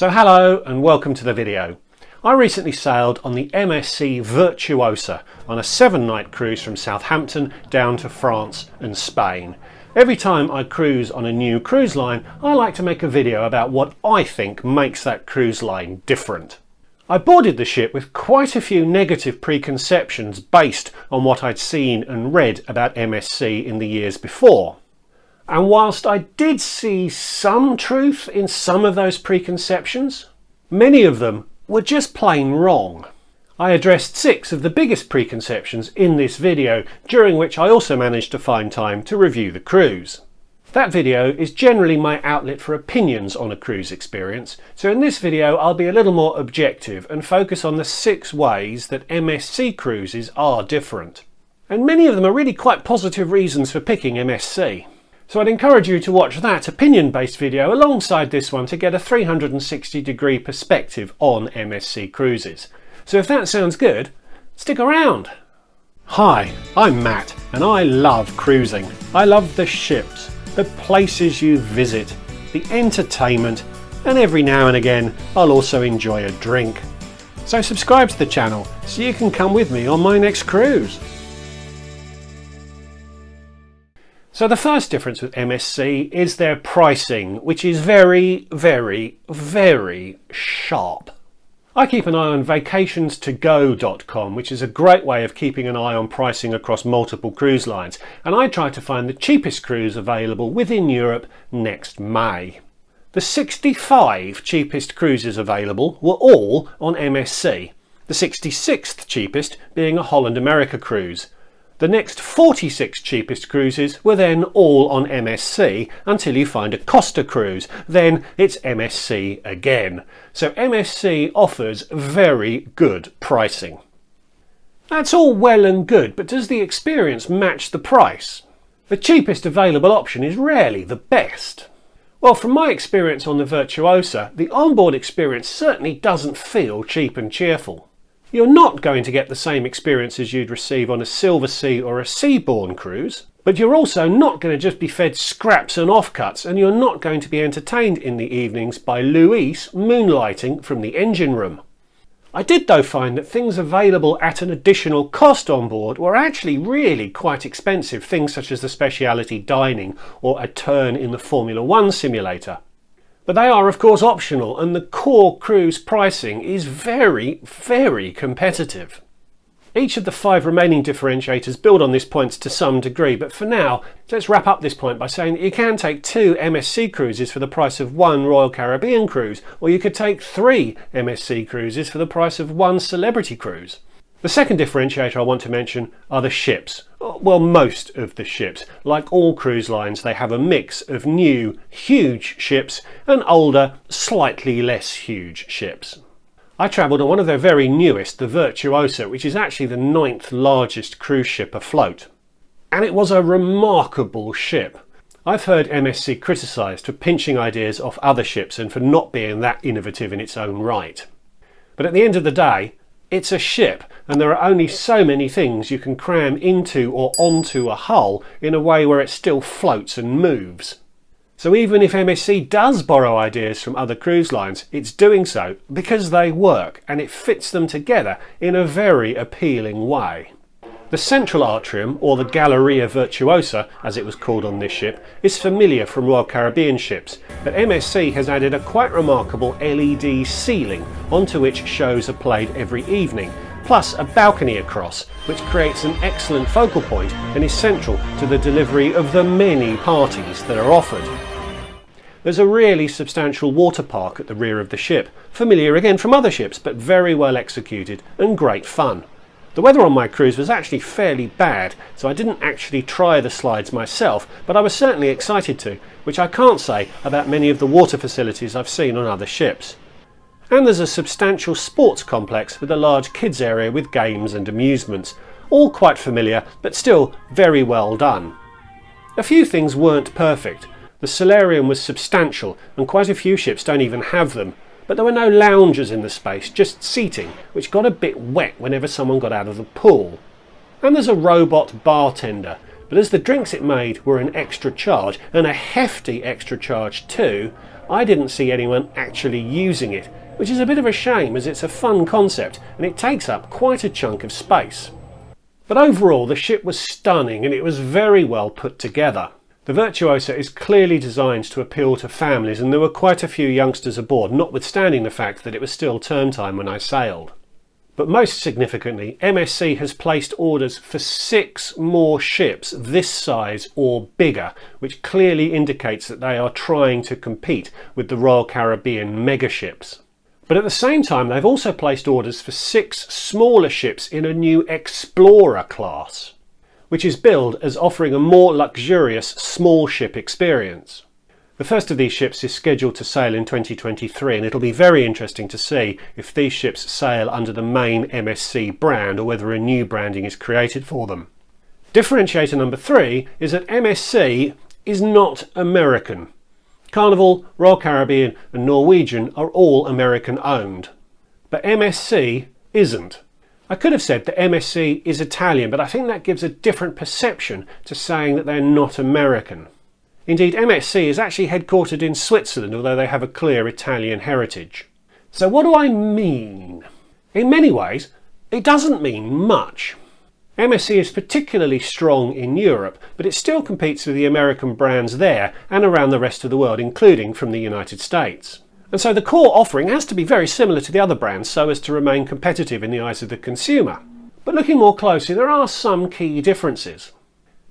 So hello and welcome to the video. I recently sailed on the MSC Virtuosa on a 7-night cruise from Southampton down to France and Spain. Every time I cruise on a new cruise line, I like to make a video about what I think makes that cruise line different. I boarded the ship with quite a few negative preconceptions based on what I'd seen and read about MSC in the years before. And whilst I did see some truth in some of those preconceptions, many of them were just plain wrong. I addressed 6 of the biggest preconceptions in this video, during which I also managed to find time to review the cruise. That video is generally my outlet for opinions on a cruise experience, so in this video I'll be a little more objective and focus on the 6 ways that MSC cruises are different. And many of them are really quite positive reasons for picking MSC. So I'd encourage you to watch that opinion-based video alongside this one to get a 360-degree perspective on MSC cruises. So if that sounds good, stick around. Hi, I'm Matt and I love cruising. I love the ships, the places you visit, the entertainment, and every now and again I'll also enjoy a drink. So subscribe to the channel so you can come with me on my next cruise. So the first difference with MSC is their pricing, which is very, very, very sharp. I keep an eye on vacationstogo.com, which is a great way of keeping an eye on pricing across multiple cruise lines, and I try to find the cheapest cruise available within Europe next May. The 65 cheapest cruises available were all on MSC, the 66th cheapest being a Holland America cruise. The next 46 cheapest cruises were then all on MSC until you find a Costa cruise. Then it's MSC again. So MSC offers very good pricing. That's all well and good, but does the experience match the price? The cheapest available option is rarely the best. Well, from my experience on the Virtuosa, the onboard experience certainly doesn't feel cheap and cheerful. You're not going to get the same experience as you'd receive on a Silver Sea or a Seabourn cruise, but you're also not going to just be fed scraps and offcuts, and you're not going to be entertained in the evenings by Luis moonlighting from the engine room. I did though find that things available at an additional cost on board were actually really quite expensive, things such as the speciality dining or a turn in the Formula 1 simulator. But they are of course optional, and the core cruise pricing is very, very competitive. Each of the 5 remaining differentiators build on this point to some degree, but for now let's wrap up this point by saying that you can take 2 MSC cruises for the price of 1 Royal Caribbean cruise, or you could take 3 MSC cruises for the price of 1 Celebrity cruise. The second differentiator I want to mention are the ships. Well, most of the ships. Like all cruise lines, they have a mix of new, huge ships and older, slightly less huge ships. I travelled on one of their very newest, the Virtuosa, which is actually the 9th largest cruise ship afloat. And it was a remarkable ship. I've heard MSC criticised for pinching ideas off other ships and for not being that innovative in its own right. But at the end of the day, it's a ship, and there are only so many things you can cram into or onto a hull in a way where it still floats and moves. So even if MSC does borrow ideas from other cruise lines, it's doing so because they work and it fits them together in a very appealing way. The central atrium, or the Galleria Virtuosa as it was called on this ship, is familiar from Royal Caribbean ships, but MSC has added a quite remarkable LED ceiling onto which shows are played every evening, plus a balcony across, which creates an excellent focal point and is central to the delivery of the many parties that are offered. There's a really substantial water park at the rear of the ship, familiar again from other ships, but very well executed and great fun. The weather on my cruise was actually fairly bad, so I didn't actually try the slides myself, but I was certainly excited to, which I can't say about many of the water facilities I've seen on other ships. And there's a substantial sports complex with a large kids area with games and amusements, all quite familiar but still very well done. A few things weren't perfect. The solarium was substantial and quite a few ships don't even have them, but there were no loungers in the space, just seating, which got a bit wet whenever someone got out of the pool. And there's a robot bartender, but as the drinks it made were an extra charge, and a hefty extra charge too, I didn't see anyone actually using it, which is a bit of a shame as it's a fun concept and it takes up quite a chunk of space. But overall the ship was stunning and it was very well put together. The Virtuosa is clearly designed to appeal to families and there were quite a few youngsters aboard, notwithstanding the fact that it was still term time when I sailed. But most significantly, MSC has placed orders for 6 more ships this size or bigger, which clearly indicates that they are trying to compete with the Royal Caribbean megaships. But at the same time, they've also placed orders for 6 smaller ships in a new Explorer class, which is billed as offering a more luxurious small ship experience. The first of these ships is scheduled to sail in 2023 and it'll be very interesting to see if these ships sail under the main MSC brand or whether a new branding is created for them. Differentiator number 3 is that MSC is not American. Carnival, Royal Caribbean and Norwegian are all American owned, but MSC isn't. I could have said that MSC is Italian, but I think that gives a different perception to saying that they're not American. Indeed, MSC is actually headquartered in Switzerland, although they have a clear Italian heritage. So what do I mean? In many ways, it doesn't mean much. MSC is particularly strong in Europe, but it still competes with the American brands there and around the rest of the world, including from the United States. And so the core offering has to be very similar to the other brands so as to remain competitive in the eyes of the consumer. But looking more closely, there are some key differences.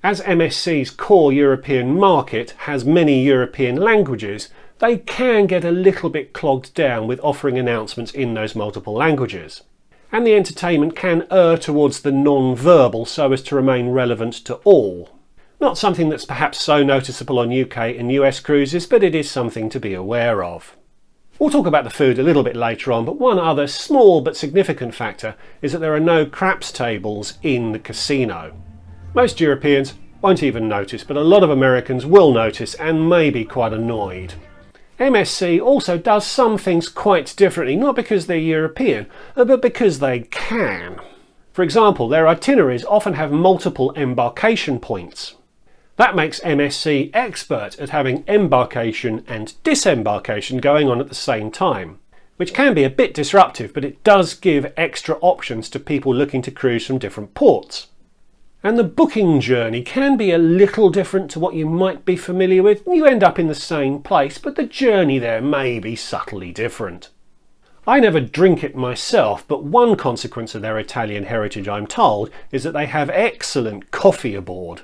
As MSC's core European market has many European languages, they can get a little bit clogged down with offering announcements in those multiple languages. And the entertainment can err towards the non-verbal so as to remain relevant to all. Not something that's perhaps so noticeable on UK and US cruises, but it is something to be aware of. We'll talk about the food a little bit later on, but one other small but significant factor is that there are no craps tables in the casino. Most Europeans won't even notice, but a lot of Americans will notice and may be quite annoyed. MSC also does some things quite differently, not because they're European, but because they can. For example, their itineraries often have multiple embarkation points. That makes MSC expert at having embarkation and disembarkation going on at the same time, which can be a bit disruptive, but it does give extra options to people looking to cruise from different ports. And the booking journey can be a little different to what you might be familiar with. You end up in the same place, but the journey there may be subtly different. I never drink it myself, but one consequence of their Italian heritage, I'm told, is that they have excellent coffee aboard.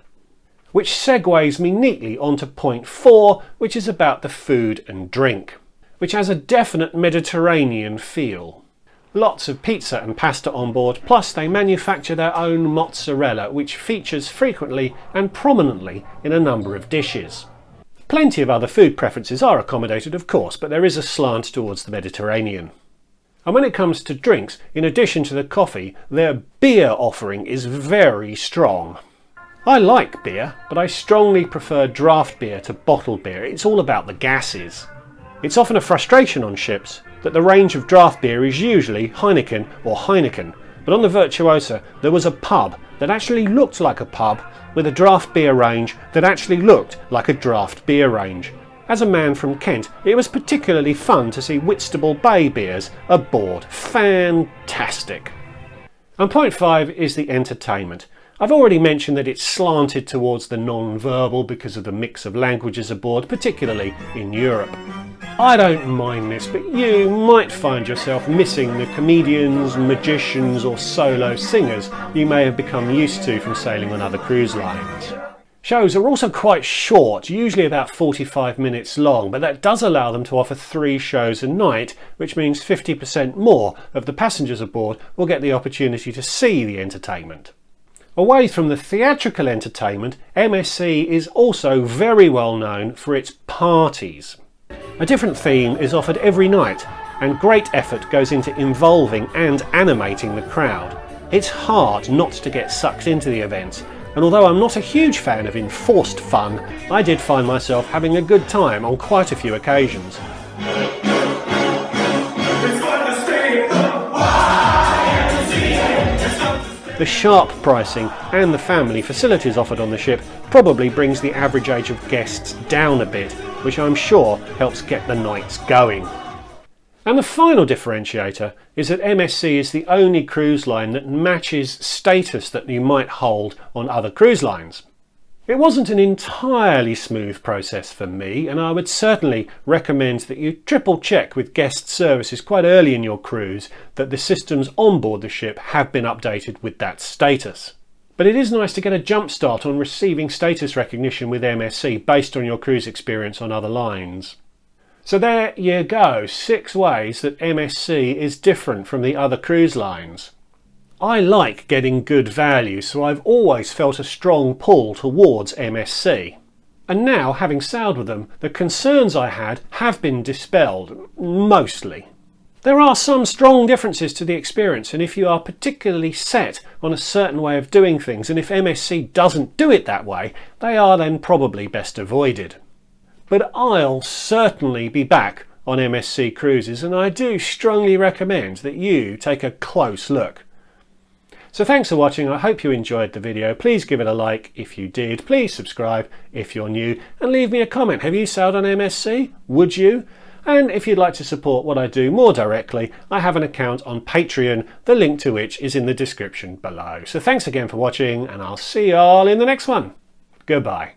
Which segues me neatly onto point 4, which is about the food and drink, which has a definite Mediterranean feel. Lots of pizza and pasta on board, plus they manufacture their own mozzarella, which features frequently and prominently in a number of dishes. Plenty of other food preferences are accommodated, of course, but there is a slant towards the Mediterranean. And when it comes to drinks, in addition to the coffee, their beer offering is very strong. I like beer, but I strongly prefer draft beer to bottled beer. It's all about the gases. It's often a frustration on ships that the range of draft beer is usually Heineken or Heineken, but on the Virtuosa there was a pub that actually looked like a pub with a draft beer range that actually looked like a draft beer range. As a man from Kent, it was particularly fun to see Whitstable Bay beers aboard. Fantastic! And point 5 is the entertainment. I've already mentioned that it's slanted towards the non-verbal because of the mix of languages aboard, particularly in Europe. I don't mind this, but you might find yourself missing the comedians, magicians or solo singers you may have become used to from sailing on other cruise lines. Shows are also quite short, usually about 45 minutes long, but that does allow them to offer 3 shows a night, which means 50% more of the passengers aboard will get the opportunity to see the entertainment. Away from the theatrical entertainment, MSC is also very well known for its parties. A different theme is offered every night, and great effort goes into involving and animating the crowd. It's hard not to get sucked into the events, and although I'm not a huge fan of enforced fun, I did find myself having a good time on quite a few occasions. The sharp pricing and the family facilities offered on the ship probably brings the average age of guests down a bit, which I'm sure helps get the nights going. And the final differentiator is that MSC is the only cruise line that matches status that you might hold on other cruise lines. It wasn't an entirely smooth process for me, and I would certainly recommend that you triple check with guest services quite early in your cruise that the systems on board the ship have been updated with that status. But it is nice to get a jump start on receiving status recognition with MSC based on your cruise experience on other lines. So there you go, 6 ways that MSC is different from the other cruise lines. I like getting good value, so I've always felt a strong pull towards MSC. And now, having sailed with them, the concerns I had have been dispelled, mostly. There are some strong differences to the experience, and if you are particularly set on a certain way of doing things, and if MSC doesn't do it that way, they are then probably best avoided. But I'll certainly be back on MSC cruises, and I do strongly recommend that you take a close look. So thanks for watching. I hope you enjoyed the video. Please give it a like if you did. Please subscribe if you're new, and leave me a comment. Have you sailed on MSC? Would you? And if you'd like to support what I do more directly, I have an account on Patreon, the link to which is in the description below. So thanks again for watching, and I'll see you all in the next one. Goodbye.